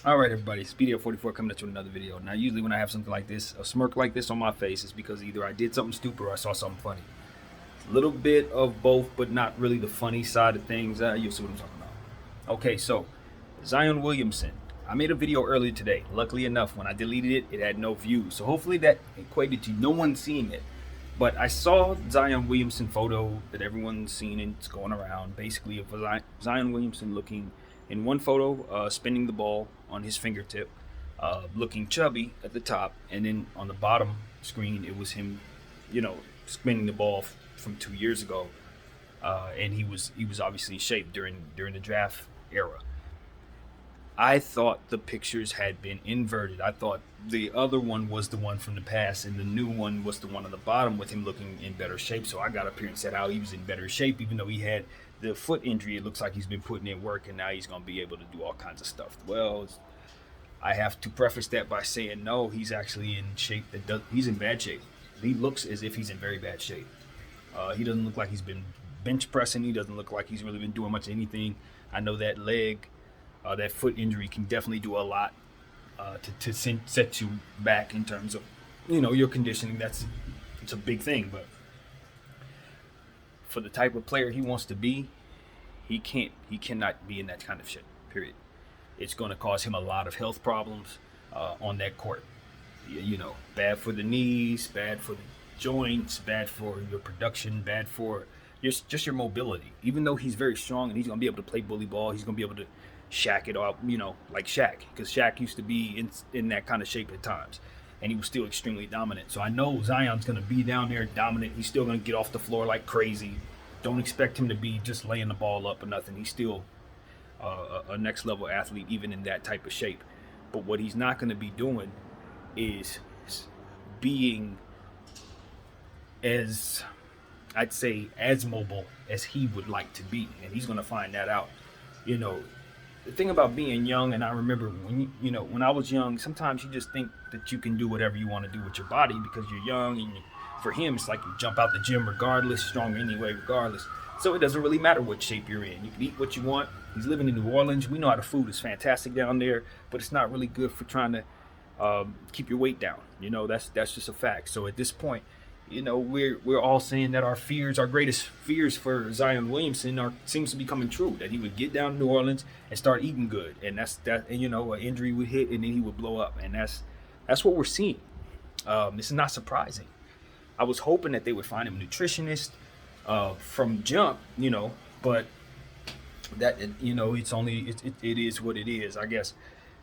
All right, everybody. Speedio44 coming at you with another video. Now, usually when I have something like this, a smirk like this on my face, is because either I did something stupid or I saw something funny. It's a little bit of both, but not really the funny side of things. You'll see what I'm talking about. Okay, so Zion Williamson. I made a video earlier today. Luckily enough, when I deleted it, it had no views. So hopefully that equated to no one seeing it. But I saw Zion Williamson photo that everyone's seen and it's going around. Basically, of Zion Williamson looking in one photo, spinning the ball on his fingertip, looking chubby at the top, and then on the bottom screen it was him, spinning the ball from 2 years ago, and he was obviously in shape during the draft era. I thought the pictures had been inverted. I thought the other one was the one from the past, and the new one was the one on the bottom with him looking in better shape. So I got up here and said how he was in better shape, even though he had the foot injury. It looks like he's been putting in work, and now he's going to be able to do all kinds of stuff. Well, I have to preface that by saying no, he's actually in shape. He's in bad shape. He looks as if he's in very bad shape. He doesn't look like he's been bench pressing. He doesn't look like he's really been doing much of anything. I know that that foot injury can definitely do a lot to set you back in terms of your conditioning. It's a big thing, but for the type of player he wants to be, he cannot be in that kind of shit. Period. It's going to cause him a lot of health problems on that court. Bad for the knees, bad for the joints, bad for your production, bad for just your mobility. Even though he's very strong and he's going to be able to play bully ball, he's going to be able to Shaq it out, like Shaq, because Shaq used to be in that kind of shape at times, and he was still extremely dominant. So I know Zion's going to be down there dominant. He's still going to get off the floor like crazy. Don't expect him to be just laying the ball up or nothing. He's still a next level athlete, even in that type of shape. But what he's not going to be doing is being as, I'd say, as mobile as he would like to be, and he's going to find that out. The thing about being young, and I remember when I was young, sometimes you just think that you can do whatever you want to do with your body because you're young, and for him, it's like you jump out the gym regardless, stronger anyway, regardless. So it doesn't really matter what shape you're in. You can eat what you want. He's living in New Orleans. We know how the food is fantastic down there, but it's not really good for trying to keep your weight down. That's just a fact. So at this point, we're all saying that our greatest fears for Zion Williamson seems to be coming true. That he would get down to New Orleans and start eating good, and and an injury would hit, and then he would blow up, and that's what we're seeing. This is not surprising. I was hoping that they would find him a nutritionist from jump, but that it is what it is, I guess.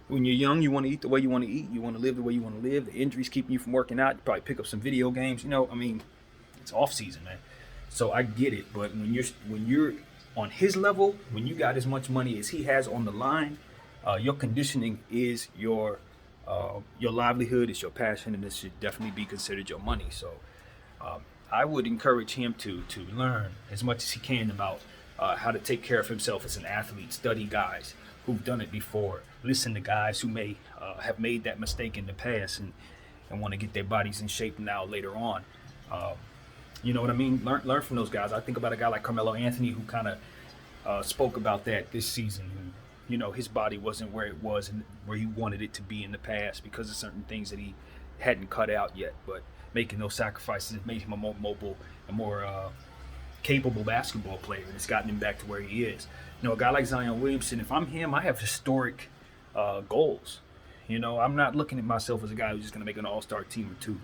When you're young, you want to eat the way you want to eat. You want to live the way you want to live. The injuries keeping you from working out. You probably pick up some video games. It's off season, man. So I get it. But when you're on his level, when you got as much money as he has on the line, your conditioning is your livelihood, is your passion, and this should definitely be considered your money. So I would encourage him to learn as much as he can about how to take care of himself as an athlete. Study guys who've done it before. Listen to guys who may have made that mistake in the past and want to get their bodies in shape now later on. You know what I mean? Learn from those guys. I think about a guy like Carmelo Anthony who kind of spoke about that this season. His body wasn't where it was and where he wanted it to be in the past because of certain things that he hadn't cut out yet. But making those sacrifices made him a more mobile and more capable basketball player, and it's gotten him back to where he is. A guy like Zion Williamson, if I'm him, I have historic goals. I'm not looking at myself as a guy who's just going to make an all-star team or two.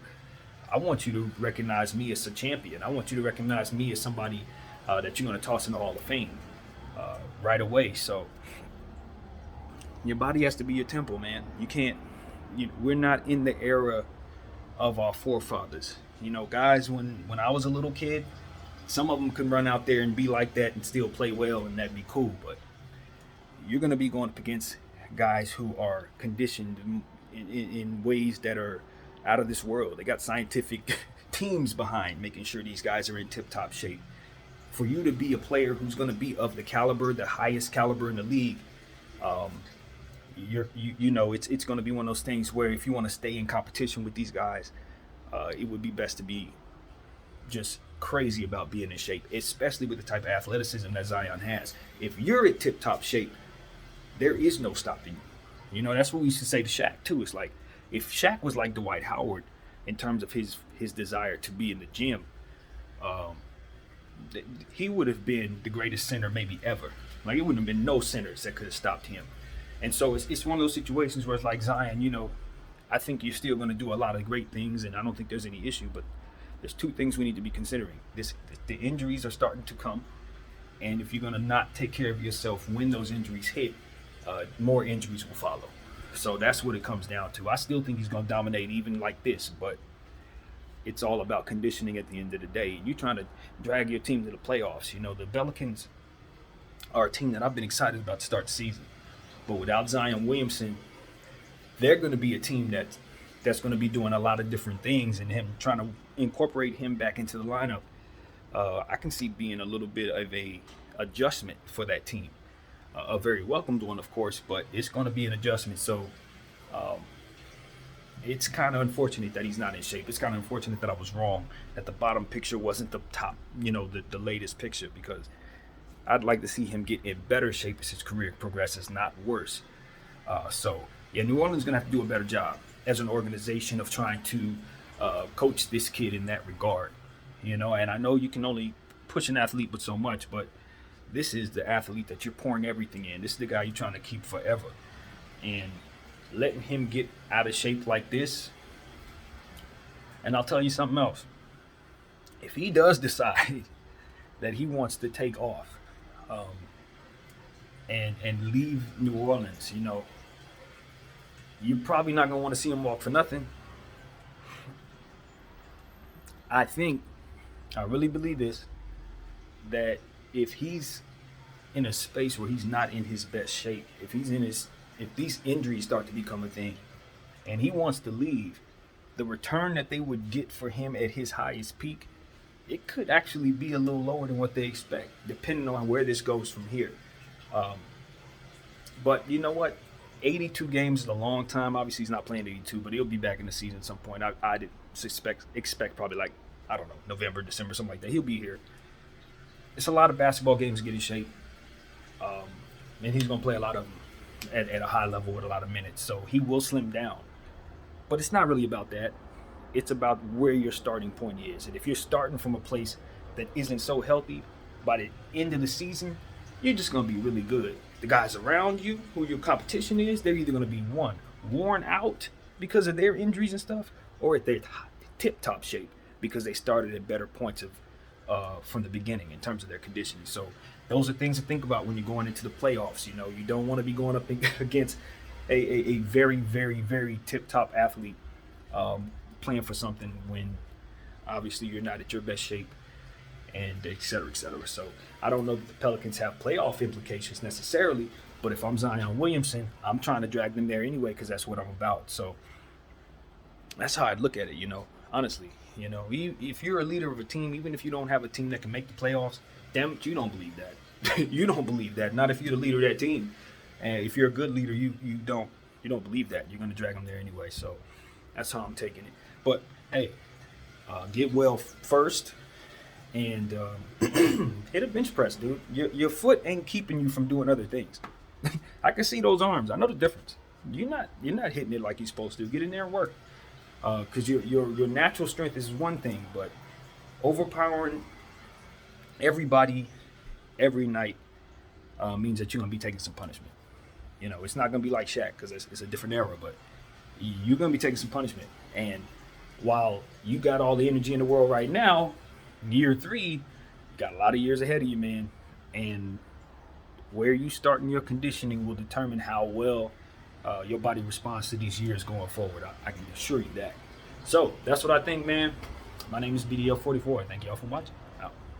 I want you to recognize me as a champion. I want you to recognize me as somebody that you're going to toss in the Hall of Fame right away. So your body has to be your temple, man. You can't. We're not in the era of our forefathers. Guys, when I was a little kid, some of them could run out there and be like that and still play well, and that'd be cool. But you're going to be going up against guys who are conditioned in ways that are out of this world. They got scientific teams behind making sure these guys are in tip-top shape. For you to be a player who's going to be of the caliber, the highest caliber in the league, it's going to be one of those things where if you want to stay in competition with these guys, it would be best to be just crazy about being in shape, especially with the type of athleticism that Zion has. If you're at tip-top shape, there is no stopping you. You know, that's what we used to say to Shaq too. It's like if Shaq was like Dwight Howard in terms of his desire to be in the gym, um, he would have been the greatest center maybe ever. Like it wouldn't have been no centers that could have stopped him. And so it's one of those situations where it's like Zion, you know, I think you're still going to do a lot of great things, and I don't think there's any issue. But there's two things we need to be considering. The injuries are starting to come, and if you're going to not take care of yourself when those injuries hit, more injuries will follow. So that's what it comes down to. I still think he's going to dominate even like this, but it's all about conditioning at the end of the day. And you're trying to drag your team to the playoffs. You know, the Pelicans are a team that I've been excited about to start the season. But without Zion Williamson, they're going to be a team that's going to be doing a lot of different things, and him trying to incorporate him back into the lineup, I can see being a little bit of a adjustment for that team. A very welcomed one, of course, but it's going to be an adjustment. So it's kind of unfortunate that he's not in shape. It's kind of unfortunate that I was wrong, that the bottom picture wasn't the top, you know, the latest picture, because I'd like to see him get in better shape as his career progresses, not worse. Yeah, New Orleans is going to have to do a better job as an organization of trying to coach this kid in that regard. You know, and I know you can only push an athlete with so much, but this is the athlete that you're pouring everything in. This is the guy you're trying to keep forever. And letting him get out of shape like this, and I'll tell you something else. If he does decide that he wants to take off and leave New Orleans, you know, you're probably not going to want to see him walk for nothing. I really believe this, that if he's in a space where he's not in his best shape, if these injuries start to become a thing and he wants to leave, the return that they would get for him at his highest peak, it could actually be a little lower than what they expect, depending on where this goes from here. But you know what? 82 games is a long time. Obviously, he's not playing 82, but he'll be back in the season at some point. I did expect probably like, I don't know, November, December, something like that. He'll be here. It's a lot of basketball games to get in shape. And he's going to play a lot of them at a high level with a lot of minutes. So he will slim down. But it's not really about that. It's about where your starting point is. And if you're starting from a place that isn't so healthy, by the end of the season, you're just going to be really good. The guys around you, who your competition is, they're either going to be one, worn out because of their injuries and stuff, or at their tip-top shape because they started at better points from the beginning in terms of their conditioning. So those are things to think about when you're going into the playoffs. You know, you don't want to be going up against a very, very, very tip-top athlete playing for something when obviously you're not at your best shape, and et cetera, et cetera. So I don't know that the Pelicans have playoff implications necessarily, but if I'm Zion Williamson, I'm trying to drag them there anyway because that's what I'm about. So that's how I'd look at it, you know, honestly. You know, if you're a leader of a team, even if you don't have a team that can make the playoffs, damn it, you don't believe that. You don't believe that. Not if you're the leader of that team. And if you're a good leader, you don't believe that. You're going to drag them there anyway. So that's how I'm taking it. But hey, get well first. And hit a bench press, dude. Your foot ain't keeping you from doing other things. I can see those arms. I know the difference. You're not hitting it like you're supposed to. Get in there and work. Because your natural strength is one thing, but overpowering everybody every night means that you're gonna be taking some punishment. You know, it's not gonna be like Shaq because it's a different era, but you're gonna be taking some punishment. And while you got all the energy in the world right now, year 3, you got a lot of years ahead of you, man. And where you start in your conditioning will determine how well your body responds to these years going forward. I can assure you that. So that's what I think, man. My name is BDL44. Thank y'all for watching.